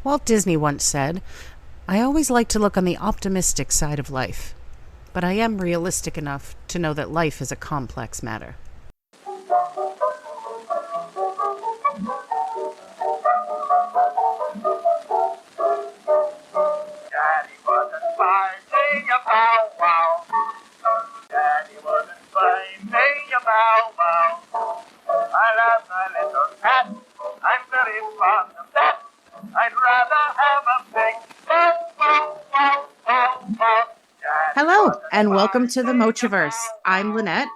Walt Disney once said, I always like to look on the optimistic side of life, but I am realistic enough to know that life is a complex matter. Daddy wasn't finding a bow wow. Daddy wasn't finding a bow wow. I love my little cat. I'm very fond of that. I'd rather have a big bow wow wow wow wow. Daddy Hello, wasn't and welcome to the finding a Mochiverse. bow I'm wow. Lynette,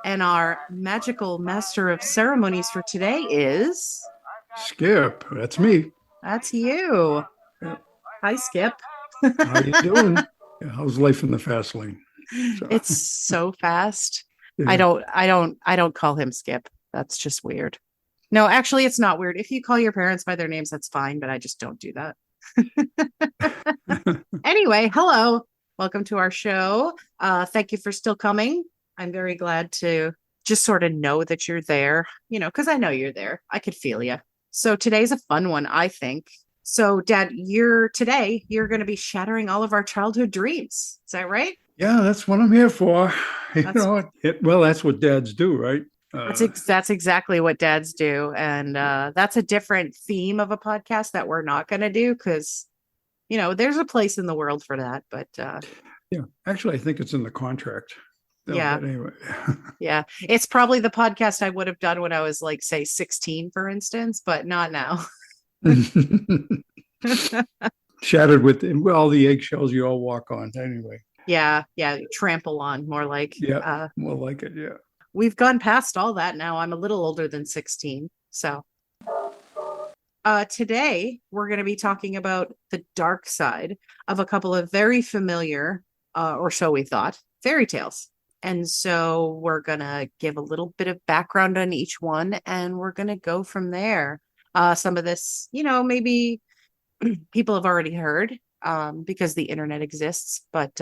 and our magical master of ceremonies for today is... Skip, that's me. That's you. Yeah. Hi, Skip. How you doing? Yeah, how's life in the fast lane? So, It's so fast. I yeah. don't call him Skip. That's just weird. No, actually, it's not weird. If you call your parents by their names, that's fine, but I just don't do that. Anyway, hello. Welcome to our show. Thank you for still coming. I'm very glad to just sort of know that you're there, because I know you're there. I could feel you. So today's a fun one, I think. So, Dad, you're going to be shattering all of our childhood dreams. Is that right? Yeah, that's what I'm here for. That's Well, that's what dads do, right? that's exactly what dads do. And that's a different theme of a podcast that we're not going to do because, there's a place in the world for that. But yeah, actually, I think it's in the contract. No, yeah, but anyway. yeah, it's probably the podcast I would have done when I was like, say, 16, for instance, but not now. Shattered with all the eggshells you all walk on. Anyway, Yeah, trample on more like. yeah, more like it. Yeah. We've gone past all that now. I'm a little older than 16. So today we're going to be talking about the dark side of a couple of very familiar, or so we thought, fairy tales. And so we're going to give a little bit of background on each one and we're going to go from there. Some of this, maybe people have already heard because the internet exists. But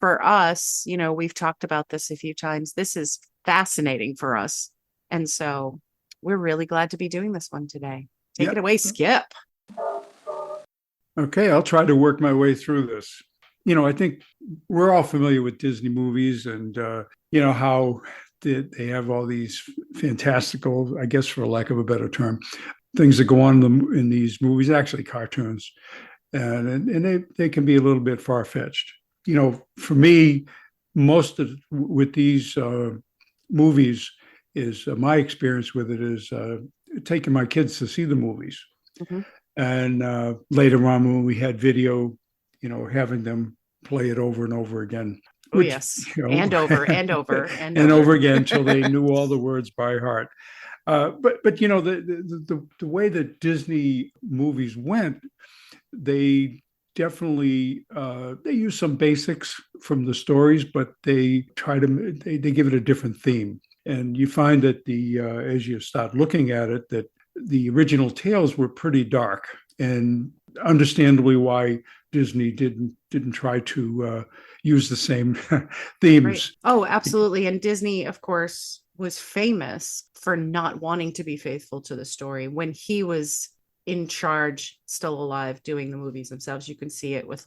for us, we've talked about this a few times. This is fascinating for us. And so we're really glad to be doing this one today. Take it away, Skip. Okay, I'll try to work my way through this. I think we're all familiar with Disney movies and, how they have all these fantastical, I guess, for lack of a better term, things that go on in these movies, actually cartoons. And they can be a little bit far-fetched. For me, most of with these movies is my experience with it is taking my kids to see the movies. Mm-hmm. And later on, when we had video, having them play it over and over again. Oh, yes. And over and over and over again until they knew all the words by heart. But the way that Disney movies went, they definitely they use some basics from the stories, but they give it a different theme. And you find that as you start looking at it, that the original tales were pretty dark, and understandably why Disney didn't try to use the same themes. Right. Oh, absolutely. And Disney, of course, was famous for not wanting to be faithful to the story when he was in charge, still alive, doing the movies themselves. You can see it with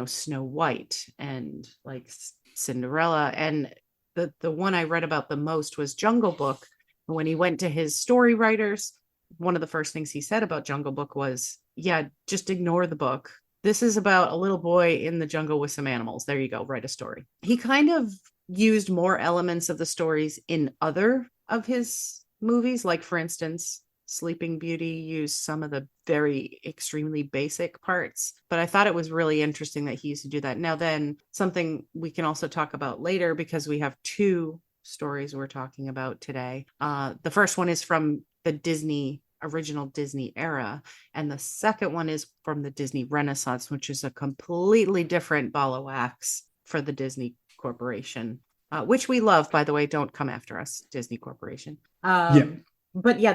Snow White and like Cinderella. And the one I read about the most was Jungle Book. When he went to his story writers, one of the first things he said about Jungle Book was, yeah, just ignore the book. This is about a little boy in the jungle with some animals. There you go. Write a story. He kind of used more elements of the stories in other of his movies. Like, for instance, Sleeping Beauty used some of the very extremely basic parts, but I thought it was really interesting that he used to do that. Now, then something we can also talk about later, because we have two stories we're talking about today. The first one is from the original Disney era, and the second one is from the Disney Renaissance, which is a completely different ball of wax for the Disney Corporation, which we love, by the way. Don't come after us, Disney Corporation. But yeah,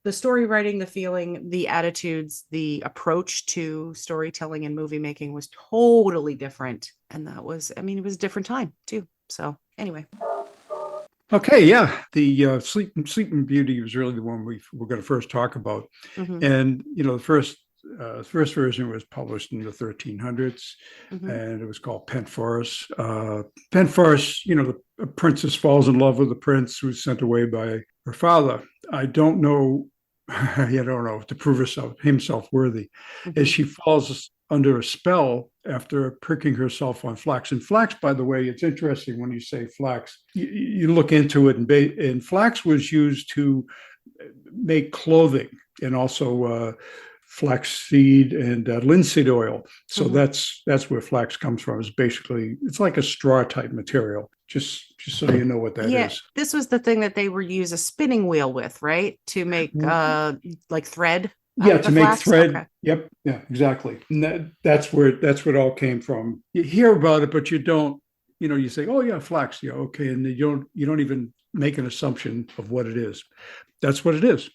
the story writing, the feeling, the attitudes, the approach to storytelling and movie making was totally different. And it was a different time too. So anyway. Okay, yeah. The Sleeping Beauty was really the one we're going to first talk about. Mm-hmm. And, the first first version was published in the 1300s, Mhm. and it was called Penforus. Penforus, the princess falls in love with the prince who's sent away by her father. I don't know, I don't know, to prove himself worthy, as Mhm. she falls under a spell after pricking herself on flax. And flax, by the way, it's interesting when you say flax. You look into it, and flax was used to make clothing, and also flaxseed and linseed oil. So Mhm. that's where flax comes from. Is basically, it's like a straw type material. Just so you know what that Yeah, is. this was the thing that they would use a spinning wheel with, right? To make like thread out Yeah, of the to make flax. thread. Okay. Yep. Yeah, exactly. And that's where it all came from. You hear about it, but you don't. You say, "Oh yeah, flax." Yeah, okay, and you don't even make an assumption of what it is. That's what it is.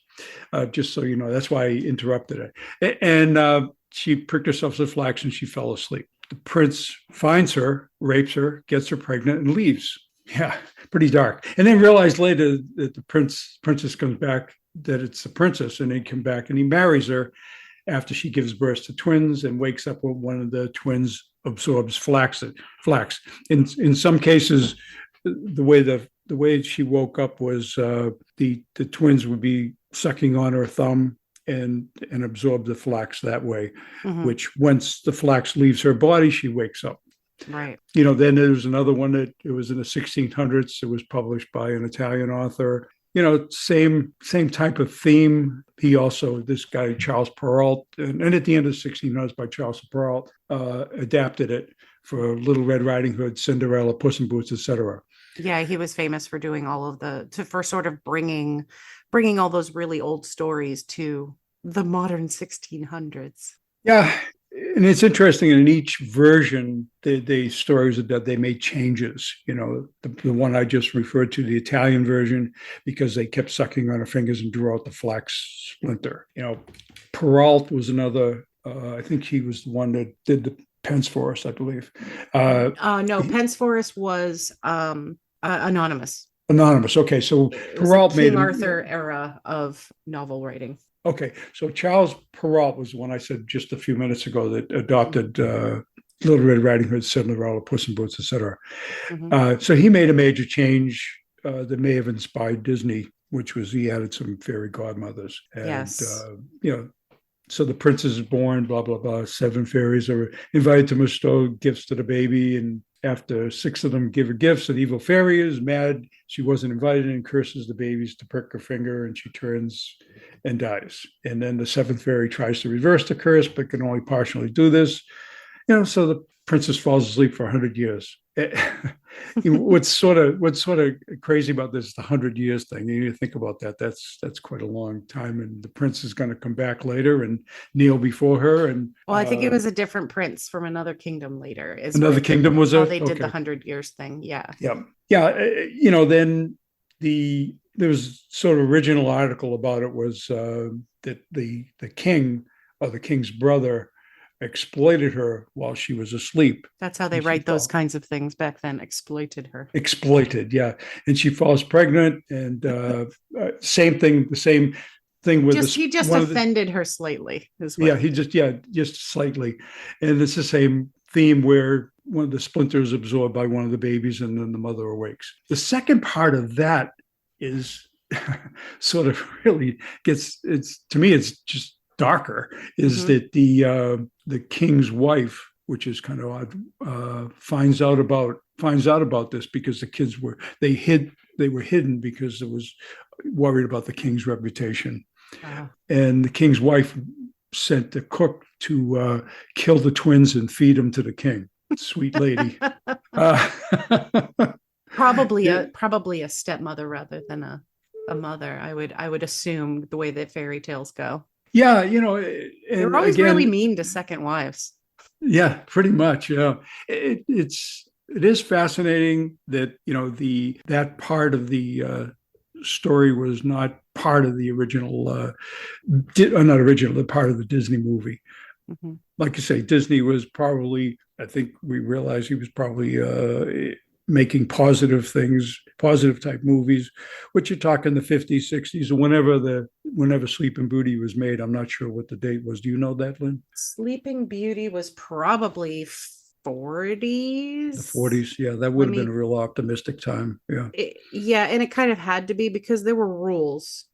Just so you know, that's why I interrupted it. And she pricked herself with flax and she fell asleep. The prince finds her, rapes her, gets her pregnant, and leaves. Yeah, pretty dark. And then realized later that the princess comes back, that it's the princess, and they come back and he marries her after she gives birth to twins and wakes up when one of the twins absorbs flax. In some cases, the way she woke up was the twins would be sucking on her thumb and absorb the flax that way. Mhm. Which once the flax leaves her body, she wakes up. Right. Then there was another one that it was in the 1600s. It was published by an Italian author. Same type of theme. He also, this guy Charles Perrault, and at the end of the 1600s by Charles Perrault, adapted it for Little Red Riding Hood, Cinderella, Puss in Boots, etc. Yeah, he was famous for doing all of for sort of bringing all those really old stories to the modern 1600s. Yeah, and it's interesting. In each version, the stories that they made changes. The one I just referred to, the Italian version, because they kept sucking on her fingers and drew out the flax splinter. Perrault was another. I think he was the one that did the pens for us, I believe. No, Penseforest was anonymous. Anonymous. Okay, so It was a Perrault made King him. Arthur era of novel writing. Okay, so Charles Perrault was the one I said just a few minutes ago that adopted Little Red Riding Hood, Cinderella, Puss in Boots, etc. Mhm. So he made a major change that may have inspired Disney, which was he added some fairy godmothers, and Yes. so the princess is born, blah blah blah. 7 fairies are invited to bestow gifts to the baby, and after 6 of them give her gifts, an evil fairy is mad she wasn't invited and curses the babies to prick her finger, and she turns and dies. And then the 7th fairy tries to reverse the curse, but can only partially do this. So the princess falls asleep for 100 years. What's sort of crazy about this, the 100 years thing. You think about that. That's quite a long time, and the prince is going to come back later and kneel before her. And Well, I think it was a different prince from another kingdom later. Is another kingdom was how a they did the okay. 100 years thing. Yeah. Yeah. Then there was sort of original article about it was that the king or the king's brother exploited her while she was asleep. That's how they And she write those fell. kinds of things back then. Exploited her. Exploited, yeah. And she falls pregnant, and same thing. The same thing with this. He just offended her slightly. Just slightly, and it's the same theme where one of the splinters absorbed by one of the babies, and then the mother awakes. The second part of that is sort of really gets it's to me it's just darker. Is that the king's wife, which is kind of odd, finds out about this because the kids were hidden because it was worried about the king's reputation. And the king's wife sent the cook to kill the twins and feed them to the king. Sweet lady. Probably a stepmother rather than a mother. I would assume the way that fairy tales go. Yeah, They're always really mean to second wives. Yeah, pretty much. Yeah, it is fascinating that that part of the story was not part of the original, not original, the part of the Disney movie. Mhm. Like you say, Disney was probably. I think we realized he was probably making positive things, positive type movies, which you're talking the 50s, 60s, or whenever Sleeping Beauty was made. I'm not sure what the date was. Do you know that, Lynn? Sleeping Beauty was probably 40s. The 40s. Yeah, that would Let have been me a real optimistic time. Yeah. yeah, and it kind of had to be because there were rules,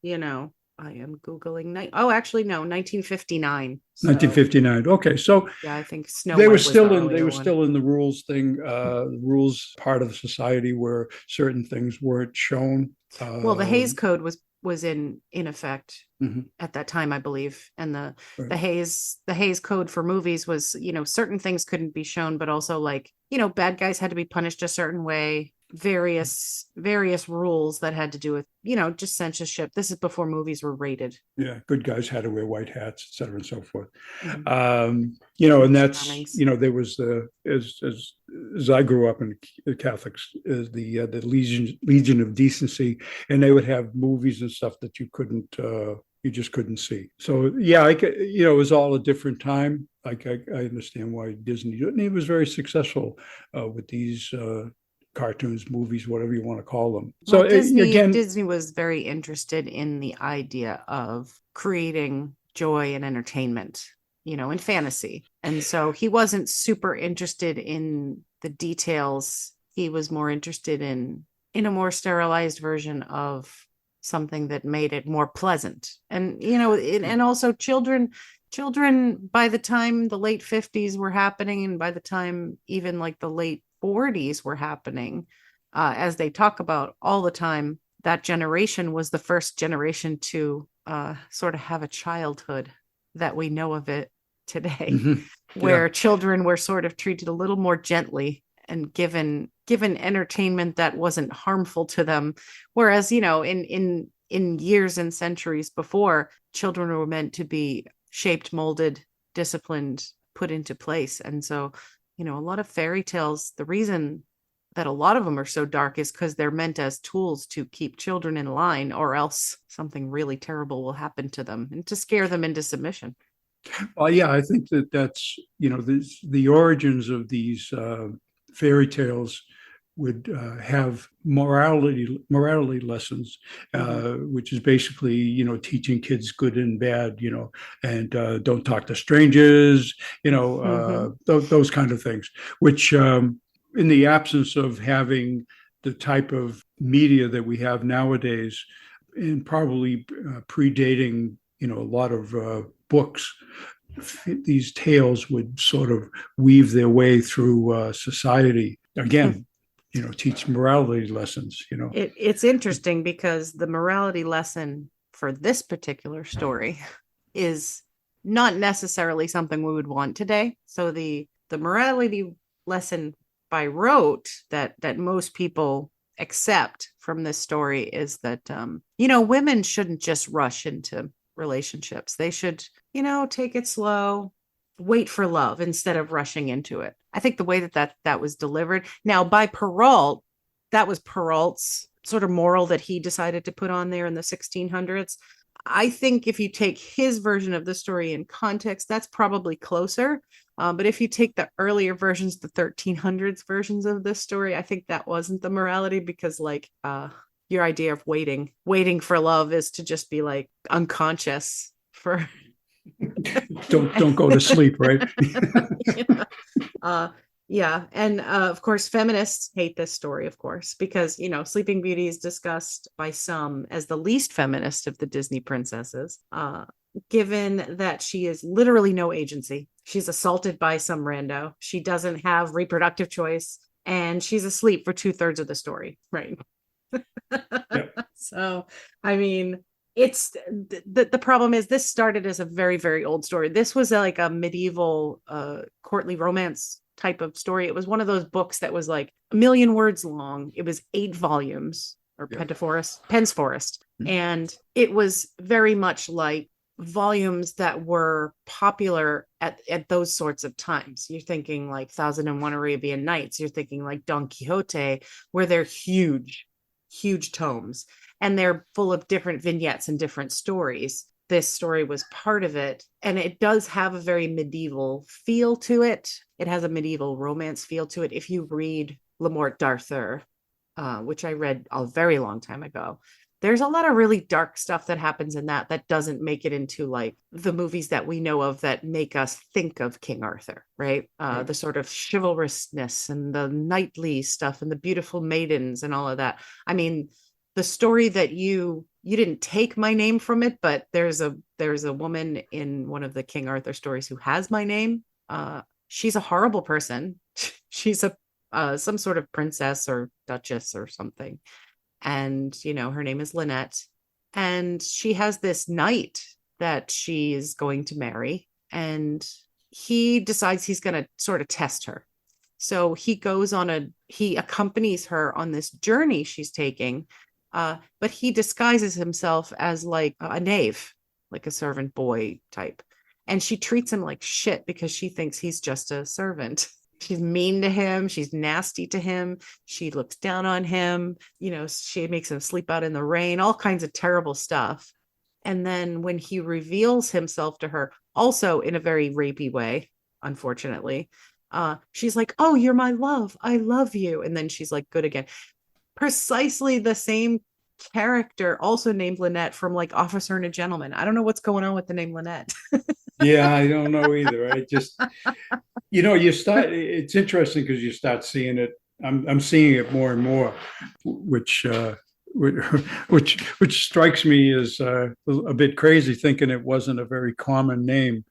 I am Googling actually no, 1959. So 1959. Okay, so yeah, I think Snow White was the they earlier were one. still in the rules thing, rules part of the society where certain things weren't shown. Well, the Hays Um, Code was in effect mhm, at that time, I believe. And the right. the Hays Code for movies was, certain things couldn't be shown, but also like, bad guys had to be punished a certain way, various rules that had to do with, just censorship. This is before movies were rated. Yeah, good guys had to wear white hats, et cetera, and so forth. Mhm. And Prince that's Charmings. there was the as I grew up in the Catholics, is the Legion of Decency, and they would have movies and stuff that you just couldn't see. So yeah, it was all a different time. Like I understand why Disney, and it was very successful with these cartoons, movies, whatever you want to call them. So Well, again, Disney was very interested in the idea of creating joy and entertainment, in fantasy. And so he wasn't super interested in the details. He was more interested in a more sterilized version of something that made it more pleasant. And and also children by the time the late 50s were happening, and by the time even like the late 40s were happening, as they talk about all the time, that generation was the first generation to sort of have a childhood that we know of it today, mhm, yeah. where children were sort of treated a little more gently and given entertainment that wasn't harmful to them. Whereas, in years and centuries before, children were meant to be shaped, molded, disciplined, put into place. And so, a lot of fairy tales, the reason that a lot of them are so dark is because they're meant as tools to keep children in line, or else something really terrible will happen to them and to scare them into submission. Well, yeah, I think that's the origins of these fairy tales would have morality lessons, Mm-hmm. which is basically teaching kids good and bad, and don't talk to strangers, Mm-hmm. those kind of things. Which in the absence of having the type of media that we have nowadays, and probably predating a lot of books, these tales would sort of weave their way through society. Again, teach morality lessons. It's interesting because the morality lesson for this particular story is not necessarily something we would want today. So the morality lesson by rote that most people accept from this story is that women shouldn't just rush into relationships. They should, take it slow, wait for love instead of rushing into it. I think the way that was delivered. Now, by Perrault, that was Perrault's sort of moral that he decided to put on there in the 1600s. I think if you take his version of the story in context, that's probably closer. But if you take the earlier versions, the 1300s versions of this story, I think that wasn't the morality, because like your idea of waiting for love is to just be like unconscious for Don't go to sleep, right? yeah. uh yeah, and of course feminists hate this story, of course, because Sleeping Beauty is discussed by some as the least feminist of the Disney princesses, given that she is literally no agency. She's assaulted by some rando, she doesn't have reproductive choice, and she's asleep for 2/3 of the story, right? Yeah. So, I mean, it's the problem is this started as a very, very old story. This was like a medieval courtly romance type of story. It was one of those books that was like a million words long. It was 8 volumes, or Yeah. Penn's Forest. And it was very much like volumes that were popular at those sorts of times. You're thinking like Thousand and One Arabian Nights. You're thinking like Don Quixote, where they're huge tomes, and they're full of different vignettes and different stories. This story was part of it, and it does have a very medieval feel to it. It has a medieval romance feel to it. If you read Lamort d'Arthur, which I read a very long time ago. There's a lot of really dark stuff that happens in that doesn't make it into like the movies that we know of that make us think of King Arthur, right? The sort of chivalrousness and the knightly stuff and the beautiful maidens and all of that. I mean, the story that you didn't take my name from it, but there's a woman in one of the King Arthur stories who has my name. She's a horrible person. She's a some sort of princess or duchess or something. And, you know, her name is Linette. And she has this knight that she is going to marry. And he decides he's going to sort of test her. So he accompanies her on this journey she's taking. But he disguises himself as like a knave, like a servant boy type. And she treats him like shit because she thinks he's just a servant. She's mean to him. She's nasty to him. She looks down on him. You know, she makes him sleep out in the rain, all kinds of terrible stuff. And then when he reveals himself to her, also in a very rapey way, unfortunately, she's like, "Oh, you're my love. I love you." And then she's like, good again. Precisely the same character, also named Linette from like Officer and a Gentleman. I don't know what's going on with the name Linette. Yeah, I don't know either. I just, it's interesting because you start seeing it. I'm seeing it more and more, which which strikes me as a bit crazy, thinking it wasn't a very common name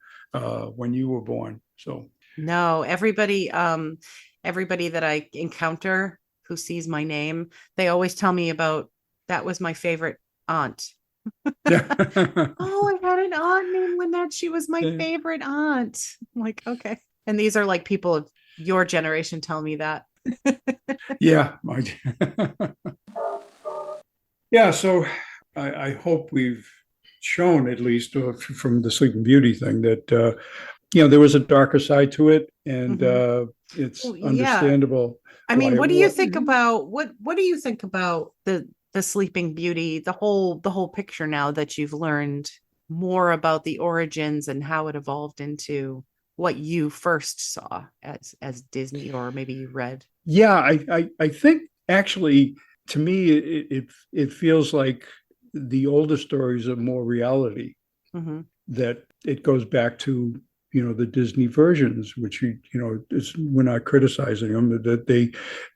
when you were born. So No, everybody that I encounter who sees my name, they always tell me about that was my favorite aunt. Oh, I had an aunt named Lynette. She was my favorite aunt. I'm like, okay. And these are like people of your generation tell me that. Yeah. Yeah. So I hope we've shown, at least from the Sleeping Beauty thing, that there was a darker side to it, and it's understandable. I mean, what do you think about what do you think about the Sleeping Beauty, the whole picture now that you've learned more about the origins and how it evolved into what you first saw as Disney, or maybe you read? Yeah, I think actually, to me it feels like the older stories are more reality. That it goes back to the Disney versions, which we're not criticizing them, that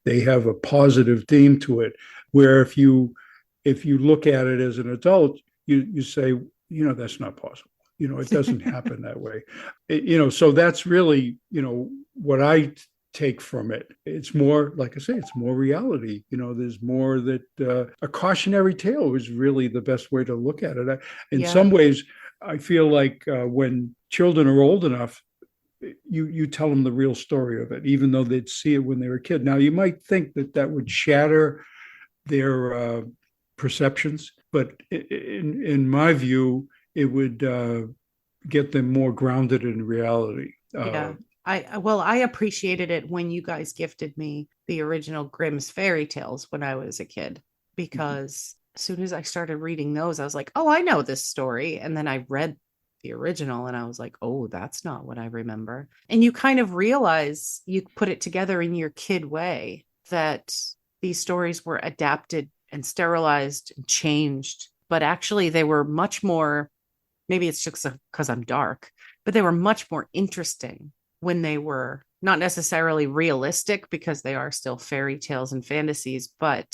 they have a positive theme to it. Where if you look at it as an adult, you say, that's not possible. It doesn't happen that way. So that's really, what I take from it. It's more, like I say, it's more reality. There's more that a cautionary tale is really the best way to look at it. In some ways, I feel like when children are old enough, you tell them the real story of it, even though they'd see it when they were a kid. Now, you might think that would shatter their perceptions, but in my view, it would get them more grounded in reality. I appreciated it when you guys gifted me the original Grimm's fairy tales when I was a kid, because as soon as I started reading those, I was like, oh, I know this story. And then I read the original and I was like, oh, that's not what I remember. And you kind of realize, you put it together in your kid way, that these stories were adapted and sterilized and changed, but actually they were much more, maybe it's just because I'm dark, but they were much more interesting when they were not necessarily realistic, because they are still fairy tales and fantasies, but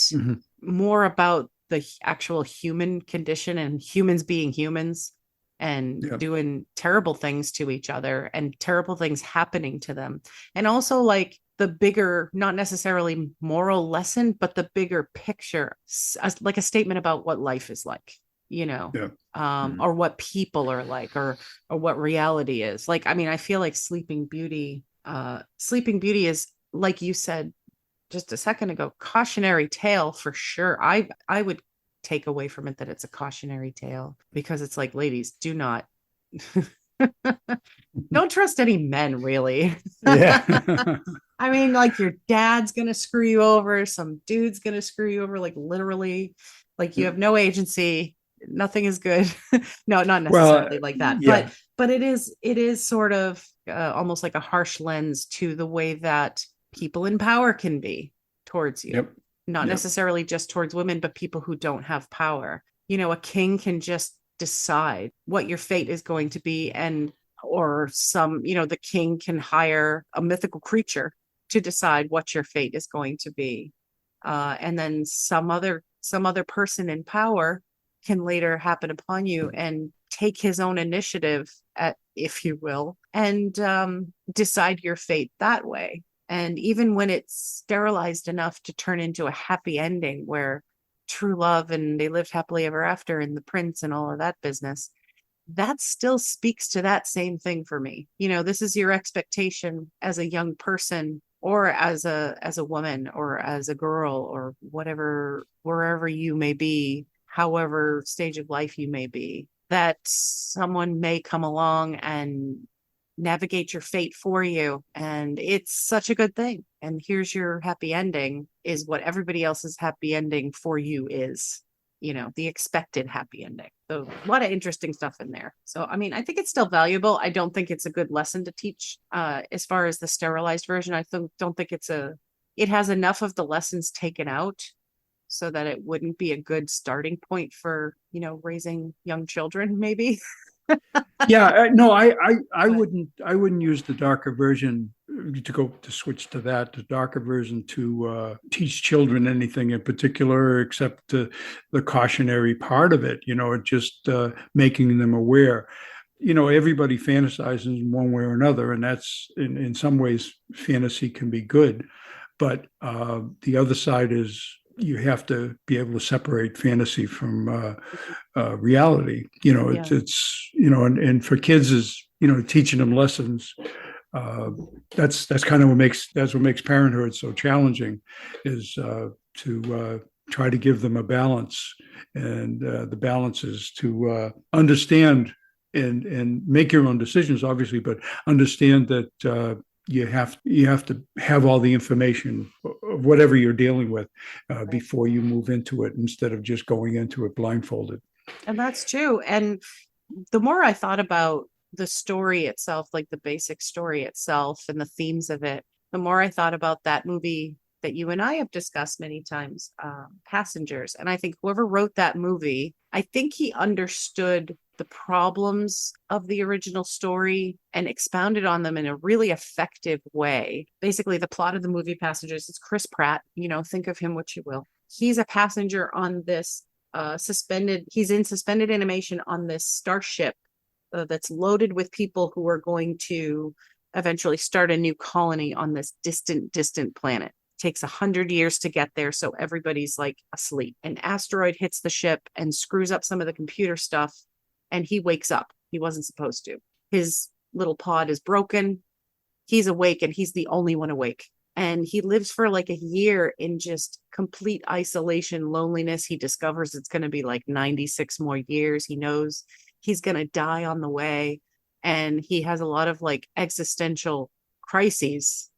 more about the actual human condition and humans being humans and doing terrible things to each other and terrible things happening to them. And also like the bigger, not necessarily moral lesson, but the bigger picture, like a statement about what life is like, or what people are like, or what reality is like. I mean, I feel like Sleeping Beauty is, like you said just a second ago, cautionary tale for sure. I would take away from it that it's a cautionary tale, because it's like, ladies, do not don't trust any men, really. Yeah. I mean, like, your dad's gonna screw you over, some dude's gonna screw you over, like literally, like you have no agency, nothing is good. No, not necessarily like that, but it is sort of almost like a harsh lens to the way that people in power can be. towards you. Yep. Not Yep. necessarily just towards women, but people who don't have power. You know, a king can just decide what your fate is going to be, and or some, you know, the king can hire a mythical creature to decide what your fate is going to be. And then some other person in power can later happen upon you and take his own initiative, if you will, and decide your fate that way. And even when it's sterilized enough to turn into a happy ending where true love and they lived happily ever after and the prince and all of that business, that still speaks to that same thing for me. You know, this is your expectation as a young person, or as a woman, or as a girl, or whatever, wherever you may be, however stage of life you may be, that someone may come along and navigate your fate for you. And it's such a good thing. And here's your happy ending, is what everybody else's happy ending for you is, you know, the expected happy ending. So a lot of interesting stuff in there. So, I mean, I think it's still valuable. I don't think it's a good lesson to teach as far as the sterilized version. Don't think it has enough of the lessons taken out so that it wouldn't be a good starting point for, you know, raising young children, maybe. Yeah, no, I But wouldn't use the darker version to switch to that, the darker version to teach children anything in particular, except the cautionary part of it. You know, it just making them aware. You know, everybody fantasizes in one way or another, and that's in some ways fantasy can be good, but the other side is you have to be able to separate fantasy from reality. You know, yeah, it's you know, and for kids is you know teaching them lessons. That's kind of what makes parenthood so challenging, is to try to give them a balance, and the balance is to understand and make your own decisions, obviously, but understand that you have to have all the information of whatever you're dealing with right. before you move into it, instead of just going into it blindfolded. And that's true. And the more I thought about the story itself, like the basic story itself and the themes of it, the more I thought about that movie that you and I have discussed many times, Passengers. And I think whoever wrote that movie, I think he understood the problems of the original story and expounded on them in a really effective way. Basically, the plot of the movie Passengers is Chris Pratt, you know, think of him what you will. He's a passenger on this he's in suspended animation on this starship that's loaded with people who are going to eventually start a new colony on this distant planet. It takes 100 years to get there, so everybody's like asleep. An asteroid hits the ship and screws up some of the computer stuff, and he wakes up. He wasn't supposed to. His little pod is broken. He's awake, and he's the only one awake. And he lives for like a year in just complete isolation, loneliness. He discovers it's going to be like 96 more years. He knows he's going to die on the way. And he has a lot of like existential crises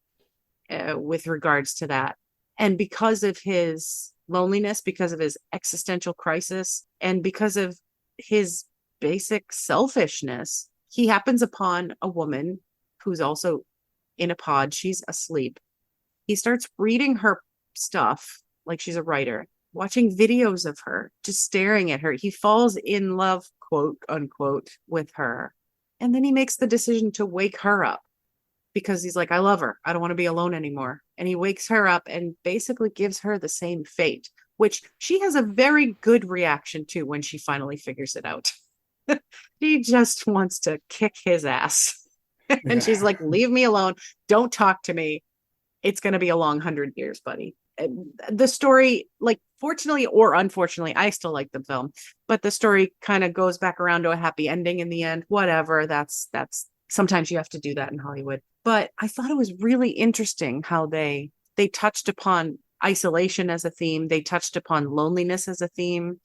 with regards to that. And because of his loneliness, because of his existential crisis, and because of his basic selfishness, he happens upon a woman who's also in a pod. She's asleep. He starts reading her stuff like she's a writer, watching videos of her, just staring at her. He falls in love, quote unquote, with her. And then he makes the decision to wake her up because he's like, I love her. I don't want to be alone anymore. And he wakes her up and basically gives her the same fate, which she has a very good reaction to when she finally figures it out. She just wants to kick his ass. And she's like, leave me alone. Don't talk to me. It's going to be a long 100 years, buddy. The story, like, fortunately or unfortunately, I still like the film, but the story kind of goes back around to a happy ending in the end. Whatever. That's sometimes you have to do that in Hollywood. But I thought it was really interesting how they touched upon isolation as a theme. They touched upon loneliness as a theme.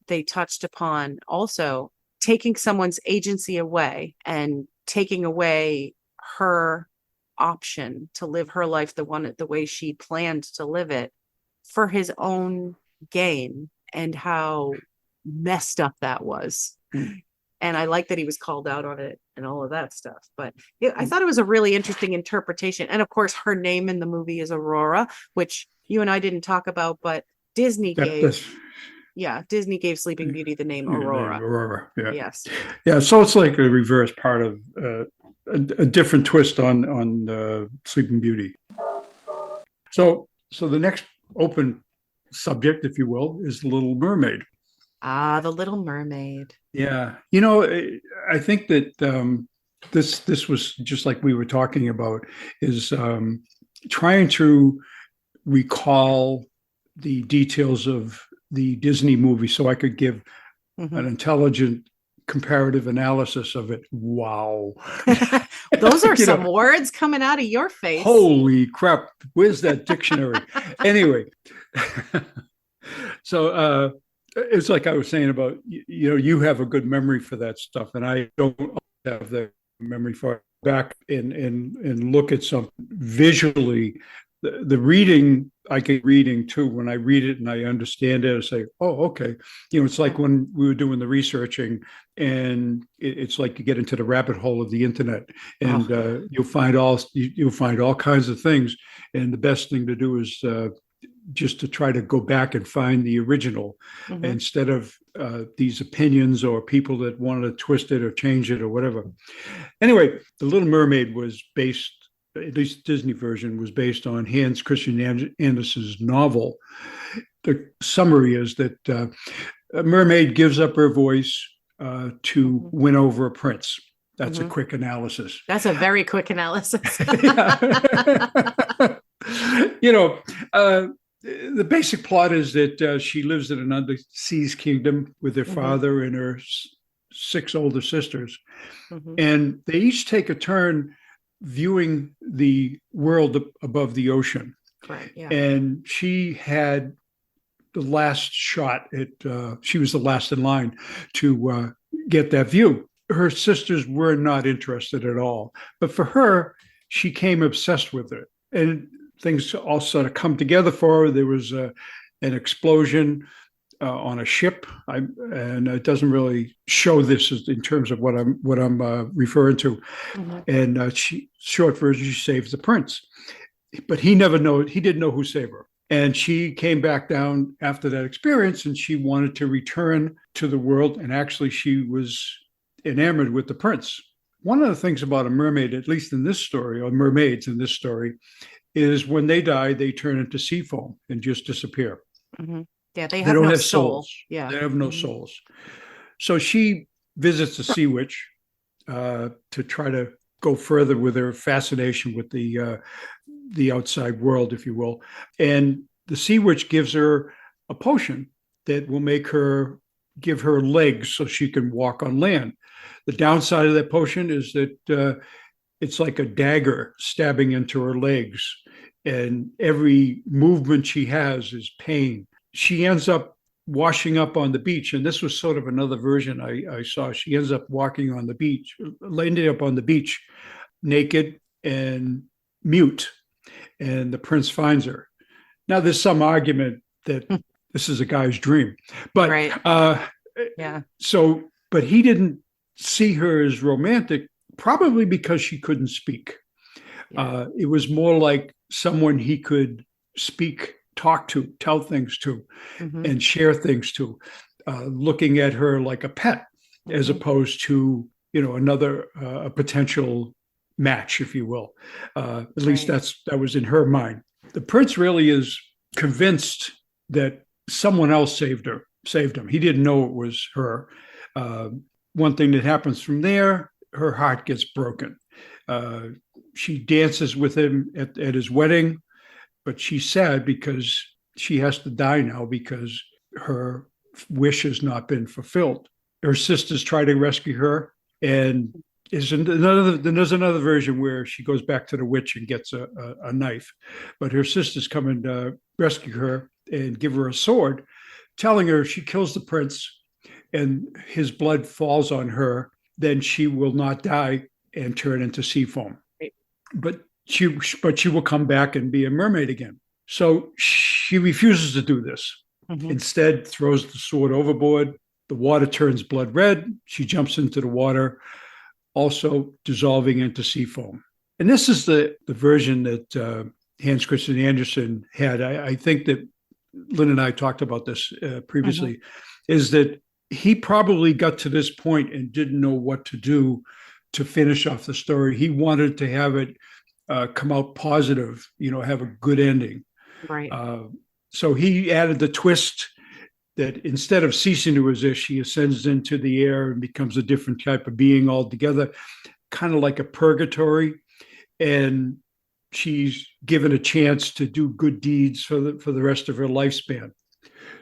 They touched upon also taking someone's agency away and taking away her option to live her life the way she planned to live it for his own gain, and how messed up that was. And I like that he was called out on it and all of that stuff. But I thought it was a really interesting interpretation. And of course, her name in the movie is Aurora, which you and I didn't talk about, but Disney gave Sleeping Beauty the name Aurora. Aurora, yeah. Yes. Yeah, so it's like a reverse part of a different twist on Sleeping Beauty. So the next open subject, if you will, is The Little Mermaid. Ah, The Little Mermaid. Yeah, I think that this was just like we were talking about, is trying to recall the details of the Disney movie so I could give an intelligent comparative analysis of it. Wow. Those are some words coming out of your face. Holy crap. Where's that dictionary? Anyway, so it's like I was saying about, you have a good memory for that stuff, and I don't have the memory for it. Back and look at something visually. The reading, I get reading too. When I read it and I understand it, I say, oh, okay. It's like when we were doing the researching, and it's like you get into the rabbit hole of the internet, and you'll find all kinds of things. And the best thing to do is just to try to go back and find the original, instead of these opinions or people that wanted to twist it or change it or whatever. Anyway, The Little Mermaid was based, at least Disney version, was based on Hans Christian Andersen's novel. The summary is that a mermaid gives up her voice to win over a prince. That's a quick analysis. That's a very quick analysis. The basic plot is that she lives in an underseas kingdom with her father and her 6 older sisters. And they each take a turn viewing the world above the ocean. Right, yeah. And she had the last shot she was the last in line to get that view. Her sisters were not interested at all. But for her, she became obsessed with it. And things all sort of come together for her. There was an explosion on a ship, and it doesn't really show this in terms of what I'm referring to. And short version, she saves the prince, but he didn't know who saved her. And she came back down after that experience, and she wanted to return to the world. And actually, she was enamored with the prince. One of the things about a mermaid, at least in this story, or mermaids in this story, is when they die, they turn into sea foam and just disappear. Yeah, they don't no have soul. souls. Yeah, they have no souls. So she visits the sea witch to try to go further with her fascination with the outside world, if you will. And the sea witch gives her a potion that will give her legs so she can walk on land. The downside of that potion is that it's like a dagger stabbing into her legs, and every movement she has is pain. She ends up washing up on the beach, and this was sort of another version I saw. She ends up ended up on the beach, naked and mute, and the prince finds her. Now, there's some argument that this is a guy's dream, but yeah. So, but he didn't see her as romantic, probably because she couldn't speak. Yeah. It was more like someone he could talk to, tell things to, and share things to, looking at her like a pet, as opposed to, a potential match, if you will. At least that was in her mind. The prince really is convinced that someone else saved him. He didn't know it was her. One thing that happens from there, her heart gets broken. She dances with him at his wedding, but she's sad because she has to die now because her wish has not been fulfilled. Her sisters try to rescue her, and there's another version where she goes back to the witch and gets a knife, but her sisters come and rescue her and give her a sword, telling her if she kills the prince and his blood falls on her, then she will not die and turn into sea foam. But she will come back and be a mermaid again. So she refuses to do this. Instead, throws the sword overboard. The water turns blood red. She jumps into the water. also dissolving into sea foam. And this is the version that Hans Christian Andersen had. I think that Lynn and I talked about this previously, is that he probably got to this point and didn't know what to do to finish off the story. He wanted to have it come out positive, have a good ending. Right. So he added the twist that instead of ceasing to exist, she ascends into the air and becomes a different type of being altogether, kind of like a purgatory. And she's given a chance to do good deeds for the rest of her lifespan,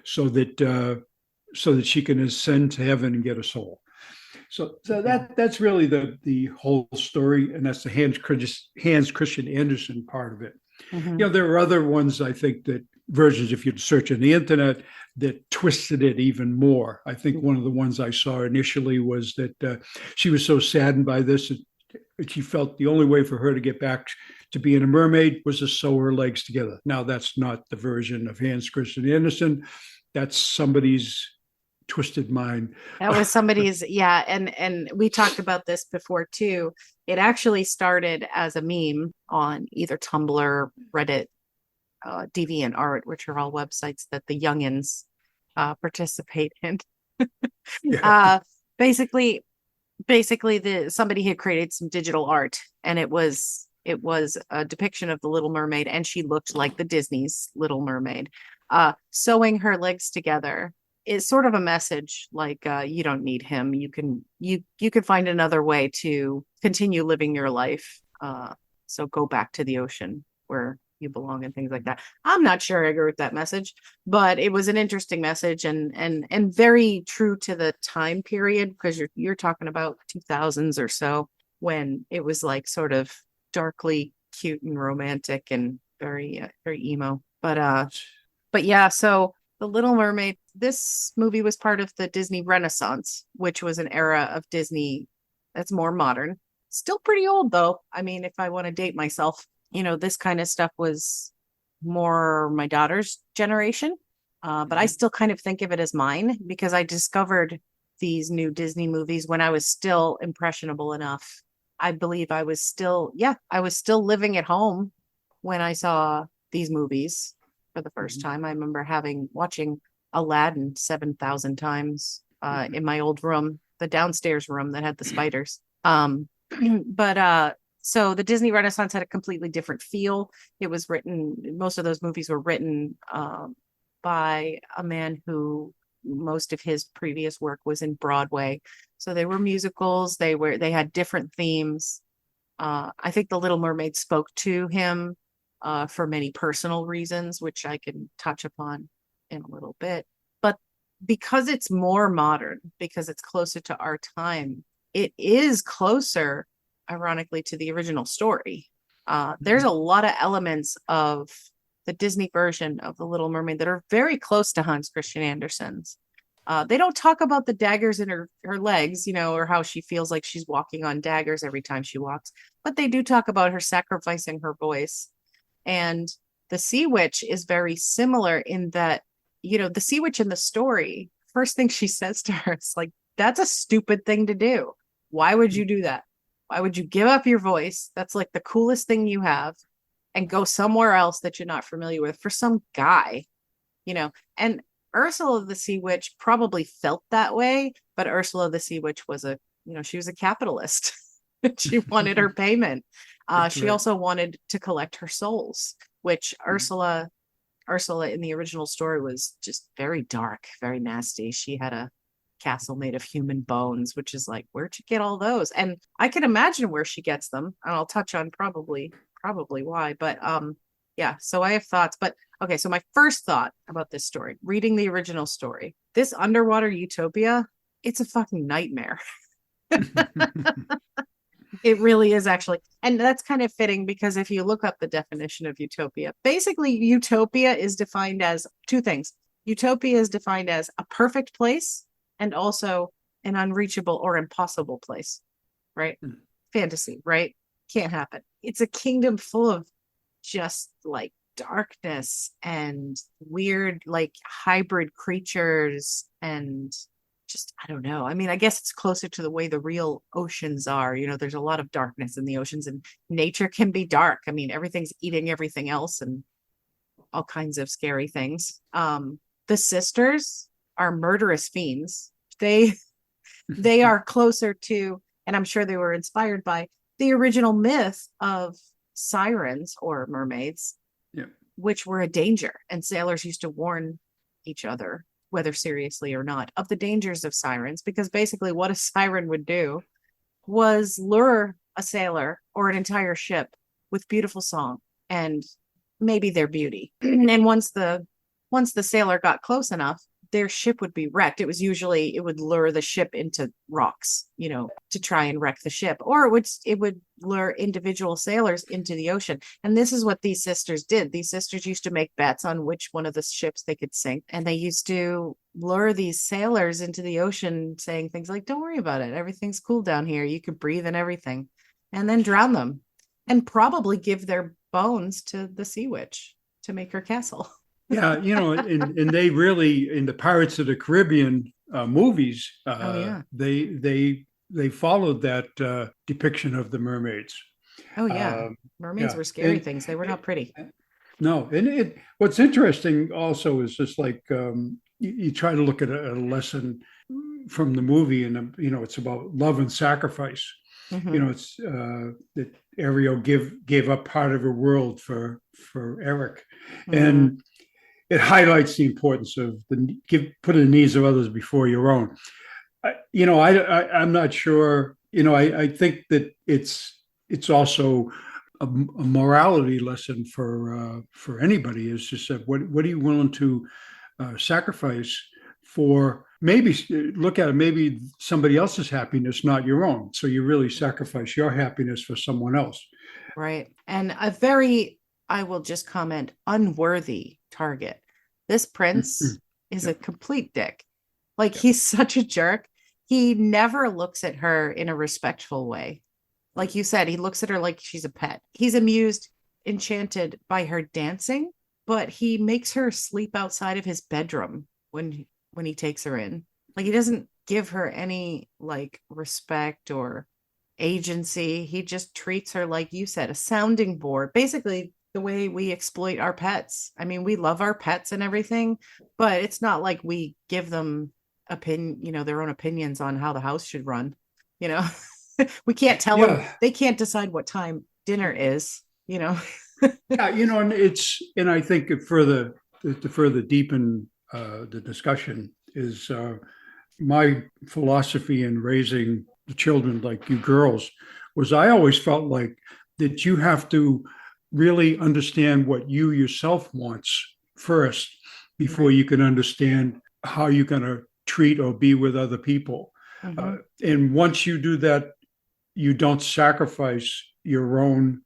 so that she can ascend to heaven and get a soul. So that's really the whole story, and that's the Hans Christian Andersen part of it. There are other ones, I think, that versions, if you search on the internet, that twisted it even more. I think one of the ones I saw initially was that she was so saddened by this that she felt the only way for her to get back to being a mermaid was to sew her legs together. Now, that's not the version of Hans Christian Andersen. That's somebody's twisted mind. That was somebody's, yeah. And we talked about this before too. It actually started as a meme on either Tumblr, Reddit, DeviantArt, which are all websites that the youngins participate in. Yeah. Basically, somebody had created some digital art, and it was a depiction of the Little Mermaid, and she looked like the Disney's Little Mermaid. Sewing her legs together is sort of a message like, you don't need him. You can find another way to continue living your life. So go back to the ocean where you belong and things like that. I'm not sure I agree with that message, but it was an interesting message and very true to the time period, because you're talking about 2000s or so, when it was like sort of darkly cute and romantic and very very emo. But yeah, so The Little Mermaid, this movie was part of the Disney Renaissance, which was an era of Disney that's more modern. Still pretty old though. I mean, if I want to date myself, this kind of stuff was more my daughter's generation. But I still kind of think of it as mine, because I discovered these new Disney movies when I was still impressionable enough. I believe I was still living at home when I saw these movies for the first time. I remember watching Aladdin 7,000 times in my old room, the downstairs room that had the spiders. But so the Disney Renaissance had a completely different feel. It was written, most of those movies were written by a man who most of his previous work was in Broadway. So they were musicals. They had different themes. I think The Little Mermaid spoke to him for many personal reasons, which I can touch upon in a little bit. But because it's more modern, because it's closer to our time, it is closer, ironically, to the original story. There's a lot of elements of the Disney version of The Little Mermaid that are very close to Hans Christian Andersen's. They don't talk about the daggers in her legs, or how she feels like she's walking on daggers every time she walks, but they do talk about her sacrificing her voice. And the Sea Witch is very similar in that, the Sea Witch in the story, first thing she says to her, it's like, that's a stupid thing to do. Why would you do that? Why would you give up your voice? That's like the coolest thing you have, and go somewhere else that you're not familiar with for some guy, and Ursula the Sea Witch probably felt that way, but Ursula the Sea Witch was she was a capitalist. She wanted her payment. She also wanted to collect her souls, which Ursula in the original story was just very dark, very nasty. She had a castle made of human bones, which is like, where'd you get all those? And I can imagine where she gets them, and I'll touch on probably why. But yeah, so I have thoughts. But okay, so my first thought about this story, reading the original story, this underwater utopia, it's a fucking nightmare. It really is, actually. And that's kind of fitting, because if you look up the definition of utopia, basically utopia is defined as two things. Utopia is defined as a perfect place, and also an unreachable or impossible place, right? Fantasy, right? Can't happen. It's a kingdom full of just like darkness and weird like hybrid creatures and just, I don't know. I mean, I guess it's closer to the way the real oceans are. There's a lot of darkness in the oceans, and nature can be dark. I mean, everything's eating everything else and all kinds of scary things. The sisters are murderous fiends. They are closer to, and I'm sure they were inspired by the original myth of sirens or mermaids, Yeah. which were a danger. And sailors used to warn each other, whether seriously or not, of the dangers of sirens, because basically what a siren would do was lure a sailor or an entire ship with beautiful song and maybe their beauty. And once the sailor got close enough, their ship would be wrecked. It would lure the ship into rocks, to try and wreck the ship, or it would lure individual sailors into the ocean. And this is what these sisters did. These sisters used to make bets on which one of the ships they could sink, and they used to lure these sailors into the ocean, saying things like, "Don't worry about it. Everything's cool down here. You can breathe and everything," and then drown them, and probably give their bones to the sea witch to make her castle. Yeah, and they really, in the Pirates of the Caribbean movies, Oh yeah. they followed that depiction of the mermaids. Oh yeah. Mermaids Yeah, were scary and things. They were not pretty. no, and what's interesting also is just like you try to look at a lesson from the movie, and it's about love and sacrifice. Mhm. It's that Ariel gave up part of her world for Eric, Mhm. and it highlights the importance of putting the needs of others before your own. I'm not sure. I think that it's also a morality lesson for anybody. Is just that what are you willing to sacrifice for? Maybe look at it. Maybe somebody else's happiness, not your own. So you really sacrifice your happiness for someone else. Right. And I will just comment, unworthy target. This prince is Yeah, a complete dick. Like, yeah, he's such a jerk. He never looks at her in a respectful way. Like you said, he looks at her like she's a pet. He's amused, enchanted by her dancing, but he makes her sleep outside of his bedroom when he takes her in. Like, he doesn't give her any like respect or agency. He just treats her, like you said, a sounding board. Basically, the way we exploit our pets. I mean, we love our pets and everything, but it's not like we give them their own opinions on how the house should run. You know, we can't tell them, yeah. they can't decide what time dinner is. Yeah, and I think to further deepen the discussion is my philosophy in raising the children like you girls was I always felt like that you have to really understand what you yourself wants first before Right. you can understand how you're going to treat or be with other people. Mhm. And once you do that, you don't sacrifice your own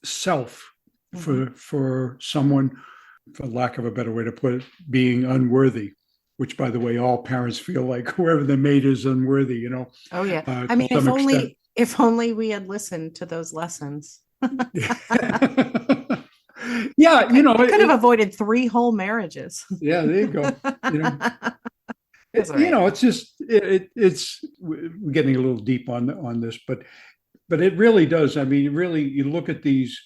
self Mhm. for someone, for lack of a better way to put it, being unworthy. Which, by the way, all parents feel like whoever the mate is unworthy. Oh yeah. I To mean, some extent. if only we had listened to those lessons. Yeah, I could have avoided 3 whole marriages. yeah, there you go. That's all right. It's just it's we're getting a little deep on this, but it really does. I mean, really, you look at these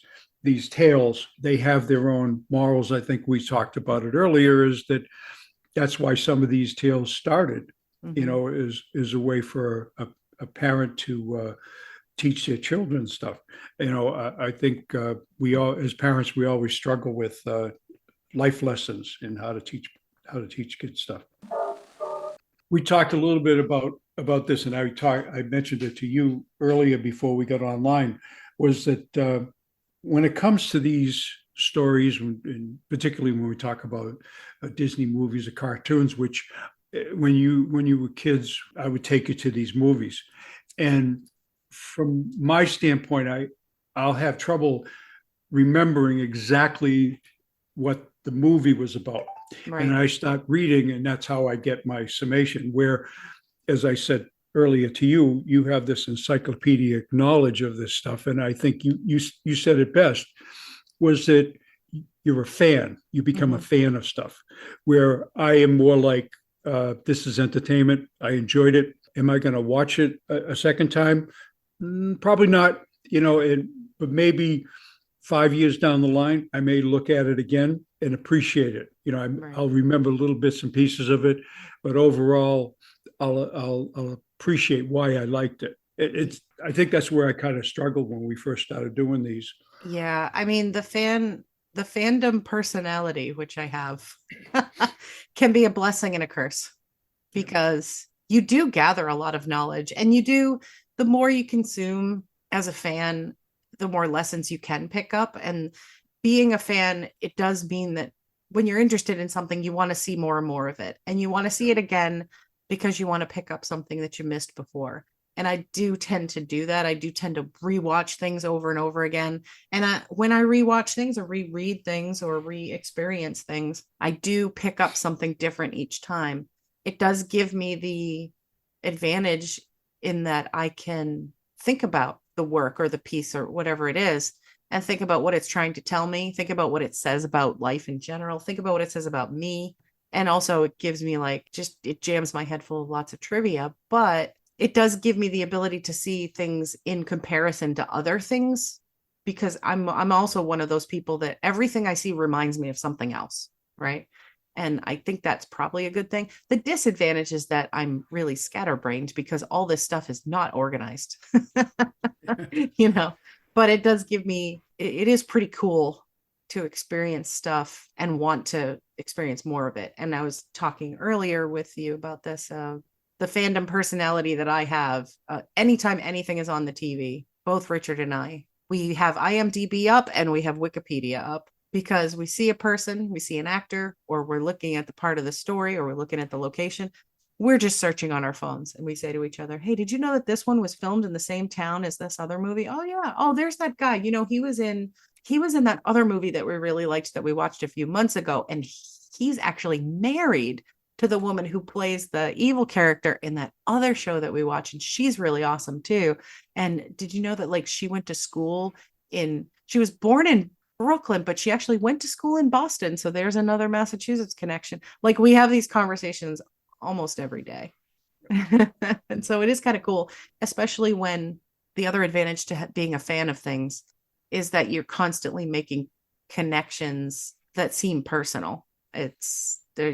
tales; they have their own morals. I think we talked about it earlier. Is that's why some of these tales started. Mhm. Is a way for a parent to teach their children stuff. I think we all, as parents, we always struggle with life lessons and how to teach kids stuff. We talked a little bit about this, and I mentioned it to you earlier before we got online. Was that when it comes to these stories, and particularly when we talk about Disney movies or cartoons, which when you were kids, I would take you to these movies, and from my standpoint, I'll have trouble remembering exactly what the movie was about. And Right. I start reading, and that's how I get my summation. Where, as I said earlier to you, you have this encyclopedic knowledge of this stuff, and I think you said it best. Was that you're a fan? You become a Mhm. fan of stuff. Where I am more like this is entertainment. I enjoyed it. Am I going to watch it a second time? Probably not. But maybe 5 years down the line, I may look at it again and appreciate it. Right. I'll remember little bits and pieces of it, but overall, I'll appreciate why I liked it. I think that's where I kind of struggled when we first started doing these. Yeah, I mean the fandom personality, which I have, can be a blessing and a curse, because you do gather a lot of knowledge, and the more you consume as a fan, the more lessons you can pick up. And being a fan, it does mean that when you're interested in something, you want to see more and more of it, and you want to see it again because you want to pick up something that you missed before. And I do tend to do that. I do tend to rewatch things over and over again. And when I rewatch things or reread things or re-experience things, I do pick up something different each time. It does give me the advantage in that I can think about the work or the piece or whatever it is, and think about what it's trying to tell me, think about what it says about life in general, think about what it says about me. And also it gives me it jams my head full of lots of trivia, but it does give me the ability to see things in comparison to other things, because I'm also one of those people that everything I see reminds me of something else, right? And I think that's probably a good thing. The disadvantage is that I'm really scatterbrained because all this stuff is not organized, but it does give me, it is pretty cool to experience stuff and want to experience more of it. And I was talking earlier with you about this, the fandom personality that I have. Anytime anything is on the TV, both Richard and I, we have IMDb up and we have Wikipedia up, because we see a person, we see an actor, or we're looking at the part of the story, or we're looking at the location. We're just searching on our phones and we say to each other, hey, did you know that this one was filmed in the same town as this other movie? Oh yeah. Oh, there's that guy. He was in that other movie that we really liked that we watched a few months ago. And he's actually married to the woman who plays the evil character in that other show that we watch. And she's really awesome too. And did you know that she went to school she was born in Brooklyn, but she actually went to school in Boston. So there's another Massachusetts connection. We have these conversations almost every day. And so it is kind of cool, especially when the other advantage to being a fan of things is that you're constantly making connections that seem personal. It's there,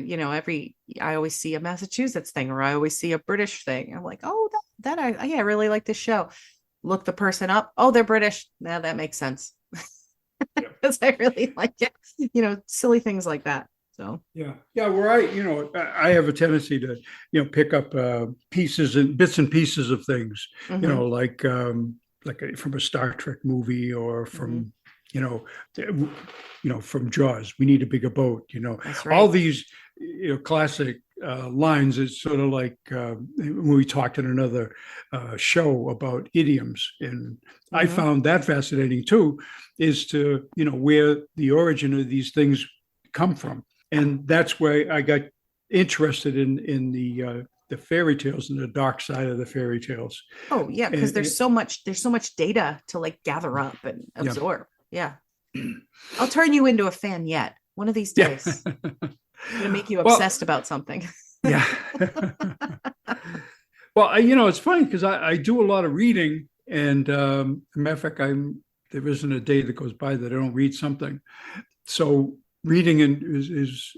I always see a Massachusetts thing, or I always see a British thing. I'm like, oh, I really like this show. Look the person up. Oh, they're British. Now that makes sense. Because I really like it, silly things like that. So yeah, where I have a tendency to pick up pieces and bits and pieces of things, like from a Star Trek movie, or from from Jaws. We need a bigger boat. That's right. All these classic lines. It's sort of like when we talked in another show about idioms, and I found that fascinating too, is to where the origin of these things come from. And that's where I got interested in the fairy tales and the dark side of the fairy tales. Oh yeah, because there's so much data to gather up and absorb. Yeah. I'll turn you into a fan yet. One of these days. I'm gonna make you obsessed about something. Yeah. Well, it's funny because I do a lot of reading, and as a matter of fact, there isn't a day that goes by that I don't read something. So reading is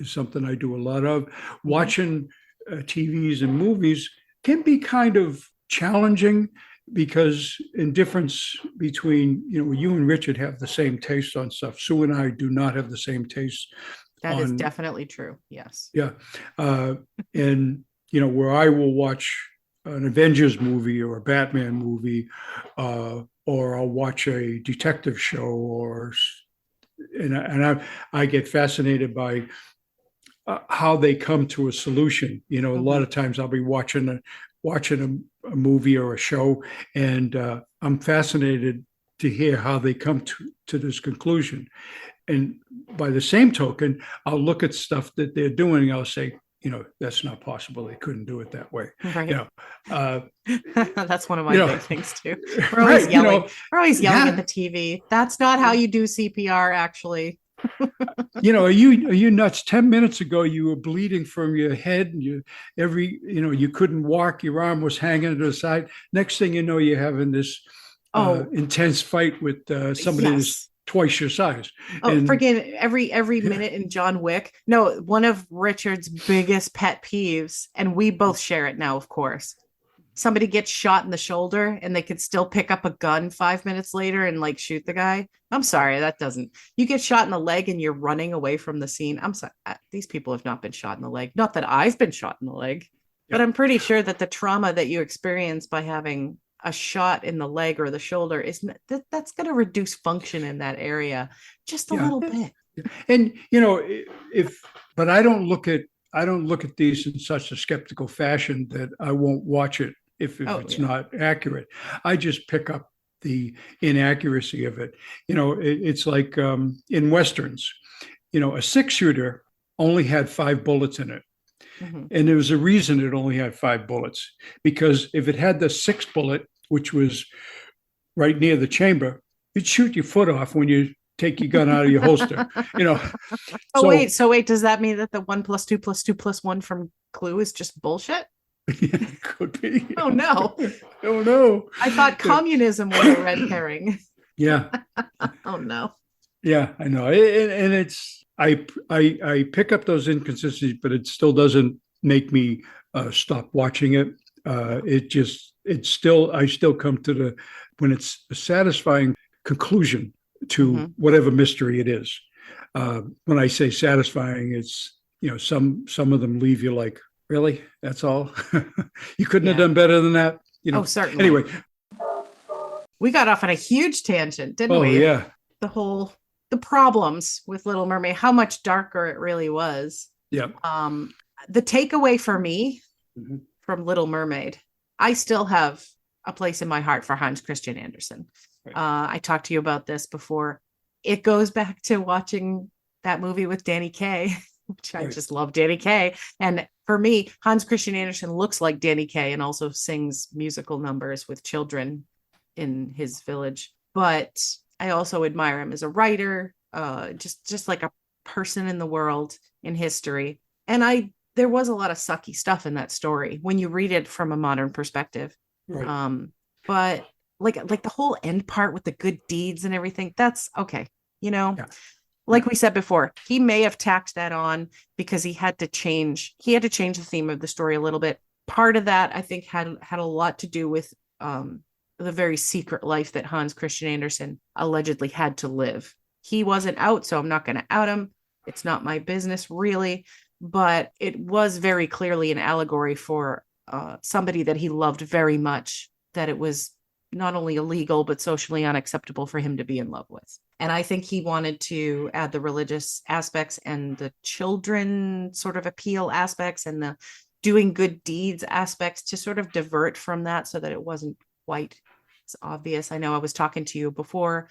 something I do a lot of. Watching TVs and movies can be kind of challenging, because in difference between, you and Richard have the same taste on stuff. Sue and I do not have the same taste. That is definitely true. Yes. Yeah. And, where I will watch an Avengers movie or a Batman movie, or I'll watch a detective show, and I get fascinated by how they come to a solution. A lot of times I'll be watching a movie or a show, and I'm fascinated to hear how they come to this conclusion. And by the same token, I'll look at stuff that they're doing, and I'll say, that's not possible. They couldn't do it that way. Right. That's one of my big things too. We're always yelling. We're always yelling at the TV. That's not how you do CPR, actually. Are you nuts? 10 minutes ago, you were bleeding from your head, and you couldn't walk. Your arm was hanging to the side. Next thing you know, you're having this Oh, intense fight with somebody that's yes. twice your size. Oh, And freaking every minute in John Wick. No, one of Richard's biggest pet peeves, and we both share it now, of course. Somebody gets shot in the shoulder and they could still pick up a gun 5 minutes later and like shoot the guy. I'm sorry, that doesn't. You get shot in the leg and you're running away from the scene. I'm sorry. These people have not been shot in the leg. Not that I've been shot in the leg, but yeah, I'm pretty sure that the trauma that you experience by having a shot in the leg or the shoulder is that's going to reduce function in that area just a yeah. little bit. And if but I don't look at these in such a skeptical fashion that I won't watch it if Oh it's yeah. not accurate. I just pick up the inaccuracy of it. It's like in westerns. A six shooter only had 5 bullets in it. Mm-hmm. And there was a reason it only had 5 bullets, because if it had the sixth bullet, which was right near the chamber, you'd shoot your foot off when you take your gun out of your holster. You know, Oh so wait, so wait, does that mean that the 1 + 2 + 2 + 1 from Clue is just bullshit? it could be. Oh no. Oh no. I thought communism was a red herring. Yeah, Oh no. yeah, I know, and it's I pick up those inconsistencies, but it still doesn't make me stop watching it. It's still I still come to the when it's a satisfying conclusion to Mm-hmm. whatever mystery it is. When I say satisfying, it's some of them leave you like, really? That's all? You couldn't have Yeah. done better than that? Oh, certainly. Anyway, We got off on a huge tangent, didn't oh we? yeah, The problems with Little Mermaid, how much darker it really was. yeah. Um, the takeaway for me Mhm. from Little Mermaid, I still have a place in my heart for Hans Christian Andersen. Right. I talked to you about this before. It goes back to watching that movie with Danny Kaye, which I Right. just love Danny Kaye. And for me, Hans Christian Andersen looks like Danny Kaye and also sings musical numbers with children in his village. But I also admire him as a writer, just like a person in the world in history. And there was a lot of sucky stuff in that story when you read it from a modern perspective. Right. But like the whole end part with the good deeds and everything, that's okay. Yeah. Like we said before, he may have tacked that on because he had to change the theme of the story a little bit. Part of that, I think, had a lot to do with the very secret life that Hans Christian Andersen allegedly had to live. He wasn't out, so I'm not going to out him. It's not my business, really. But it was very clearly an allegory for somebody that he loved very much, that it was not only illegal, but socially unacceptable for him to be in love with. And I think he wanted to add the religious aspects and the children sort of appeal aspects and the doing good deeds aspects to sort of divert from that so that it wasn't quite as obvious. I know I was talking to you before.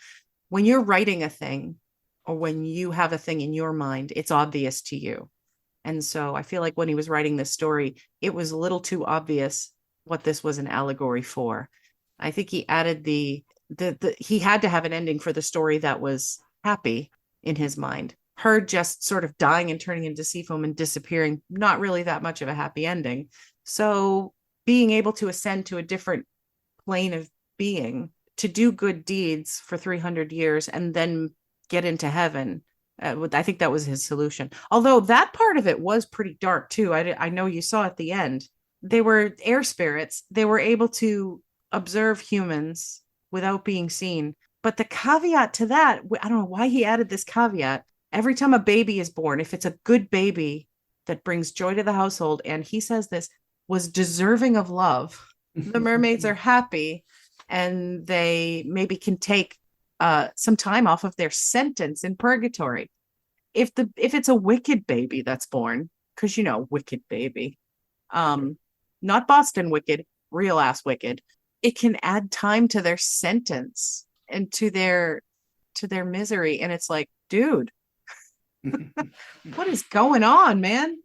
When you're writing a thing or when you have a thing in your mind, it's obvious to you. And so I feel like when he was writing this story, it was a little too obvious what this was an allegory for. I think he added the he had to have an ending for the story that was happy in his mind. Her just sort of dying and turning into sea foam and disappearing, not really that much of a happy ending. So being able to ascend to a different plane of being, to do good deeds for 300 years and then get into heaven, I think that was his solution. Although that part of it was pretty dark too. I know you saw at the end, they were air spirits. They were able to observe humans without being seen. But the caveat to that, I don't know why he added this caveat. Every time a baby is born, if it's a good baby that brings joy to the household, and he says this was deserving of love, the mermaids are happy and they maybe can take some time off of their sentence in purgatory. If it's a wicked baby that's born, because wicked baby, not Boston wicked, real ass wicked, it can add time to their sentence and to their misery. And it's like, dude, what is going on, man?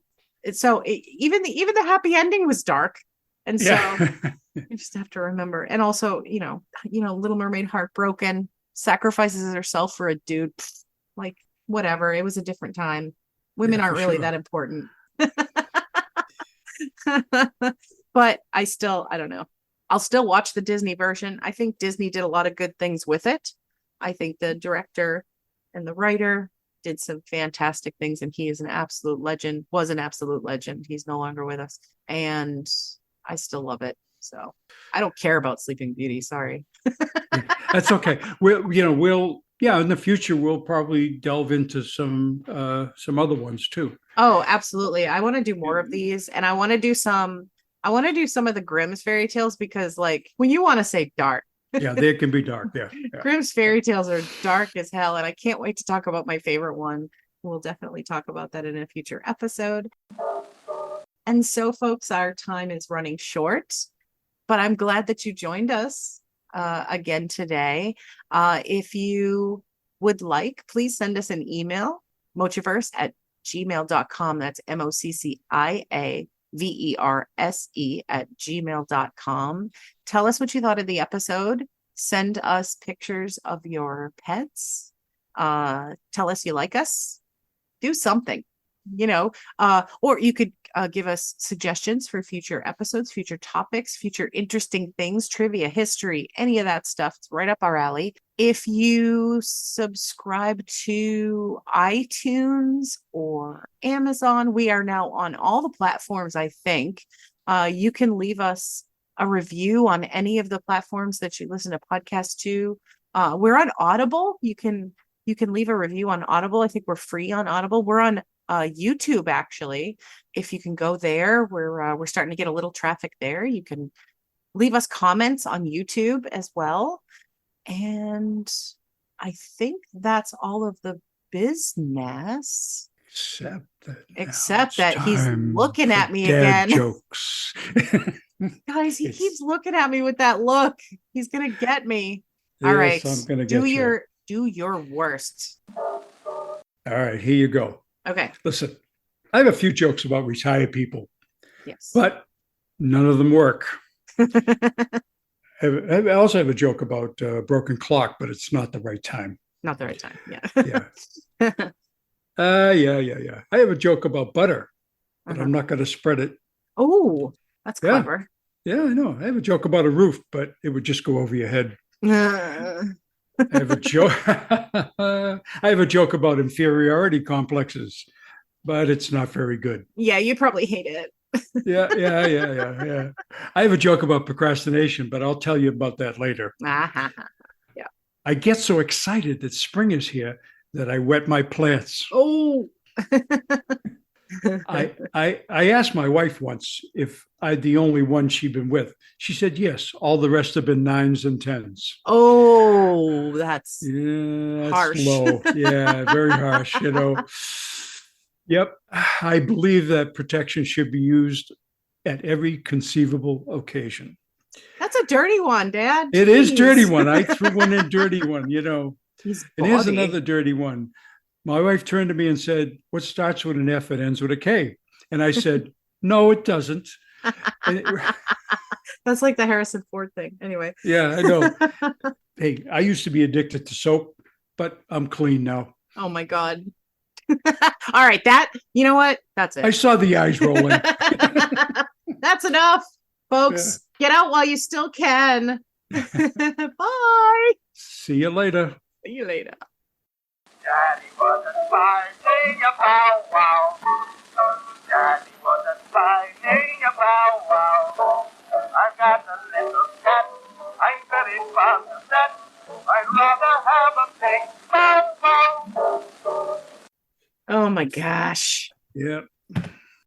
Even the happy ending was dark. And so Yeah. you just have to remember. And also, Little Mermaid heartbroken, sacrifices herself for a dude. Like, whatever. It was a different time. Women Yeah, aren't for really sure. that important. But I don't know. I'll still watch the Disney version. I think Disney did a lot of good things with it. I think the director and the writer did some fantastic things, and he is an absolute legend, was an absolute legend. He's no longer with us. And I still love it. So I don't care about Sleeping Beauty. Sorry. That's okay. Yeah, in the future we'll probably delve into some other ones too. Oh, absolutely. I want to do more of these, and I want to do some of the Grimm's fairy tales, because like when you want to say dark, Yeah, they can be dark. Yeah, yeah. Grimm's fairy tales are dark as hell, and I can't wait to talk about my favorite one. We'll definitely talk about that in a future episode. And so, folks, our time is running short, but I'm glad that you joined us again today. If you would like, please send us an email, mochiverse@gmail.com. That's MOCCIAVERSE@gmail.com. Tell us what you thought of the episode. Send us pictures of your pets. Tell us you like us. Do something, or you could give us suggestions for future episodes, future topics, future interesting things, trivia, history, any of that stuff. It's right up our alley. If you subscribe to iTunes or Amazon, we are now on all the platforms, I think. You can leave us a review on any of the platforms that you listen to podcasts to. We're on Audible. You can leave a review on Audible. I think we're free on Audible. We're on YouTube, actually. If you can go there, we're starting to get a little traffic there. You can leave us comments on YouTube as well. And I think that's all of the business. Except that he's looking at me dad again. Jokes. Guys, he keeps looking at me with that look. He's gonna get me. All right. I'm gonna get you. Do your worst. All right, here you go. Okay. Listen, I have a few jokes about retired people. Yes. But none of them work. I also have a joke about a broken clock, but it's not the right time. Not the right time. Yeah. Yeah. I have a joke about butter, but I'm not going to spread it. Oh, that's clever. Yeah, I know. I have a joke about a roof, but it would just go over your head. I have a joke. I have a joke about inferiority complexes, but it's not very good. Yeah, you probably hate it. Yeah. I have a joke about procrastination, but I'll tell you about that later. Yeah. I get so excited that spring is here that I wet my plants. Oh. I asked my wife once if I'm the only one she'd been with. She said yes. All the rest have been 9s and 10s. Oh, that's harsh. Low. Yeah, very harsh. Yep. I believe that protection should be used at every conceivable occasion. That's a dirty one, Dad. It is dirty one. I threw one in dirty one, And here's another dirty one. My wife turned to me and said, "What starts with an F and ends with a K?" And I said, "No, it doesn't." That's like the Harrison Ford thing. Anyway. Yeah, I know. Hey, I used to be addicted to soap, but I'm clean now. Oh my God. All right. You know what? That's it. I saw the eyes rolling. That's enough, folks. Yeah. Get out while you still can. Bye. See you later. See you later. Daddy wasn't finding a powwow. Daddy wasn't finding a powwow. I've got a little cat. I'm very fond of that. I'd rather have a big bow wow. Oh my gosh. Yep.